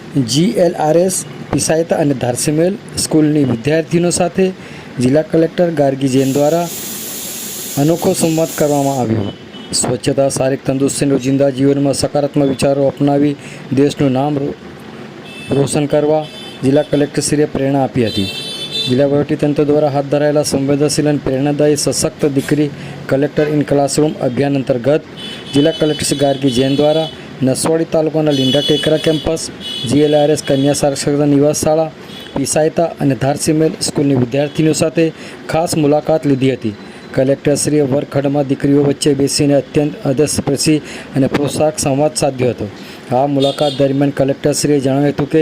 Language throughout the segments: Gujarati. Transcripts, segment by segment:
GLRS પિસાયતા અને ધારસીમેલ સ્કૂલની વિદ્યાર્થીઓ સાથે જિલ્લા કલેક્ટર ગાર્ગી જૈન દ્વારા અનોખો સંવાદ કરવામાં આવ્યો। સ્વચ્છતા, શારીરિક તંદુરસ્તી, રોજિંદા જીવનમાં સકારાત્મક વિચારો અપનાવી દેશનું નામ રોશન કરવા જિલ્લા કલેક્ટરશ્રીએ પ્રેરણા આપી હતી। જિલ્લા વહીવટીતંત્ર દ્વારા હાથ ધરાયેલા સંવેદનશીલ અને પ્રેરણાદાયી સશક્ત દીકરી કલેક્ટર ઇન ક્લાસરૂમ અભિયાન અંતર્ગત જિલ્લા કલેક્ટર શ્રી ગાર્ગી જૈન દ્વારા નસવાડી તાલુકાના લીંડા ટેકરા કેમ્પસ, GLRS કન્યા સાક્ષરતા નિવાસ શાળા, પિસાયતા અને ધારસીમેલ સ્કૂલની વિદ્યાર્થીનીઓ સાથે ખાસ મુલાકાત લીધી હતી। કલેક્ટરશ્રીએ વર્ગખંડમાં દીકરીઓ વચ્ચે બેસીને અત્યંત આદર્શપ્રેસી અને પ્રોત્સાહક સંવાદ સાધ્યો હતો। આ મુલાકાત દરમિયાન કલેક્ટરશ્રીએ જણાવ્યું હતું કે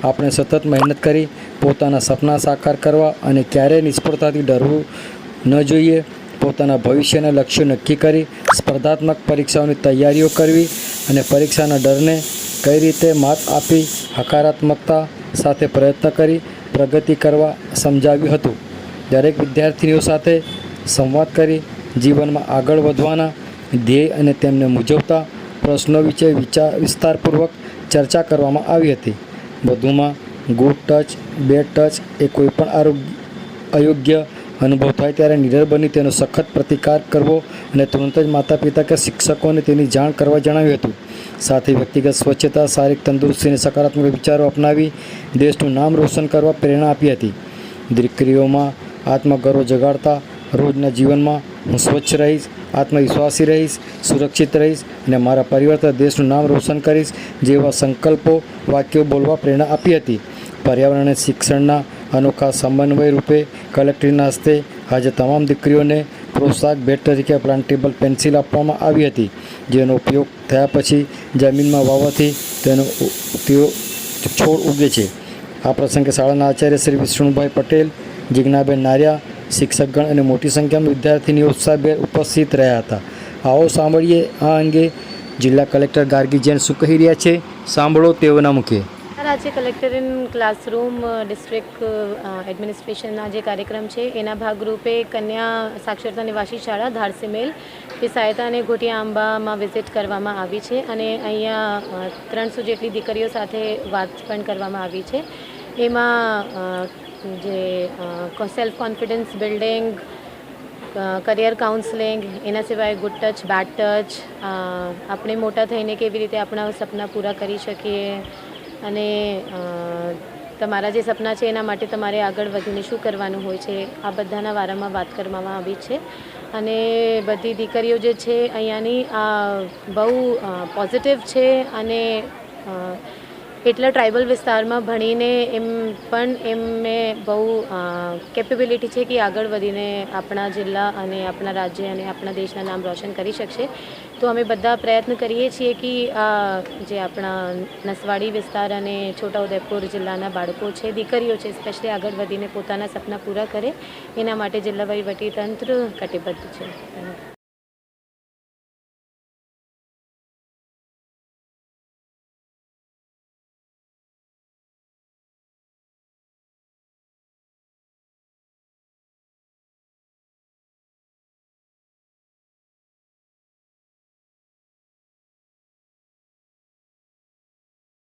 આપણે સતત મહેનત કરી પોતાના સપના સાકાર કરવા અને ક્યારેય નિષ્ફળતાથી ડરવું ન જોઈએ। પોતાના ભવિષ્યના લક્ષ્યો નક્કી કરી સ્પર્ધાત્મક પરીક્ષાઓની તૈયારીઓ કરવી અને પરીક્ષાના ડરને કઈ રીતે માત આપી હકારાત્મકતા સાથે પ્રયત્ન કરી પ્રગતિ કરવા સમજાવ્યું હતું। દરેક વિદ્યાર્થીનીઓ સાથે સંવાદ કરી જીવનમાં આગળ વધવાના ધ્યેય અને તેમને મૂંઝવતા પ્રશ્નો વિશે વિસ્તારપૂર્વક ચર્ચા કરવામાં આવી હતી। વધુમાં ગુડ ટચ, બેડ ટચ એ કોઈપણ અયોગ્ય અનુભવ થાય ત્યારે નિડર બની તેનો સખત પ્રતિકાર કરવો અને તુરંત જ માતા પિતા કે શિક્ષકોને તેની જાણ કરવા જણાવ્યું હતું। સાથે વ્યક્તિગત સ્વચ્છતા, શારીરિક તંદુરસ્તી અને સકારાત્મક વિચારો અપનાવી દેશનું નામ રોશન કરવા પ્રેરણા આપી હતી। દીકરીઓમાં આત્મગૌરવ જગાડતા રોજના જીવનમાં હું સ્વચ્છ રહીશ, આત્મવિશ્વાસી રહીશ, સુરક્ષિત રહીશ અને મારા પરિવાર તથા દેશનું નામ રોશન કરીશ જેવા સંકલ્પો વાક્યો બોલવા પ્રેરણા આપી હતી। પર્યાવરણ અને શિક્ષણના અનોખા સમન્વય રૂપે કલેક્ટરના હસ્તે હાજર તમામ દીકરીઓને પ્રોત્સાહક ભેટ તરીકે પ્લાન્ટેબલ પેન્સિલ આપવામાં આવી હતી, જેનો ઉપયોગ થયા પછી જમીનમાં વાવવાથી તેઓ છોડ ઉગે છે। આ પ્રસંગે શાળાના આચાર્ય શ્રી વિષ્ણુભાઈ પટેલ, જિજ્ઞાબેન નાર્યા, શિક્ષકગણ અને મોટી સંખ્યામાં વિદ્યાર્થીનીઓ ઉત્સાહભેર ઉપસ્થિત રહ્યા હતા। આવો સાંભળીએ આ અંગે જિલ્લા કલેક્ટર ગાર્ગી જૈન શું કહી રહ્યા છે, સાંભળો તેઓના મુખે। રાજ્ય કલેક્ટર ઇન ક્લાસરૂમ ડિસ્ટ્રિક્ટ એડમિનિસ્ટ્રેશનના જે કાર્યક્રમ છે એના ભાગરૂપે કન્યા સાક્ષરતા નિવાસી શાળા ધારસીમેલ, પિસાયતા અને ઘોટિયા આંબામાં વિઝિટ કરવામાં આવી છે અને અહીંયા 300 જેટલી દીકરીઓ સાથે વાત પણ કરવામાં આવી છે। એમાં જે self confidence building, career counselling, એના સિવાય ગુડ ટચ, બેડ ટચ, આપણે મોટા થઈને કેવી રીતે આપણા સપના પૂરા કરી શકીએ અને તમારા જે સપના છે એના માટે તમારે આગળ વધીને શું કરવાનું હોય છે, આ બધાના વારામાં વાત કરવામાં આવી છે। અને બધી દીકરીઓ જે છે અહીંયાની બહુ પોઝિટિવ છે અને એટલા ટ્રાઇબલ વિસ્તારમાં ભણીને એમને બહુ કેપેબિલિટી છે કે આગળ વધીને આપણા જિલ્લા અને આપણા રાજ્ય અને આપણા દેશના નામ રોશન કરી શકશે। તો અમે બધા પ્રયત્ન કરીએ છીએ કે જે આપણા નસવાડી વિસ્તાર અને છોટાઉદેપુર જિલ્લાના બાળકો છે, દીકરીઓ છે સ્પેશિયલી, આગળ વધીને પોતાના સપના પૂરા કરે એના માટે જિલ્લા વહીવટીતંત્ર કટિબદ્ધ છે।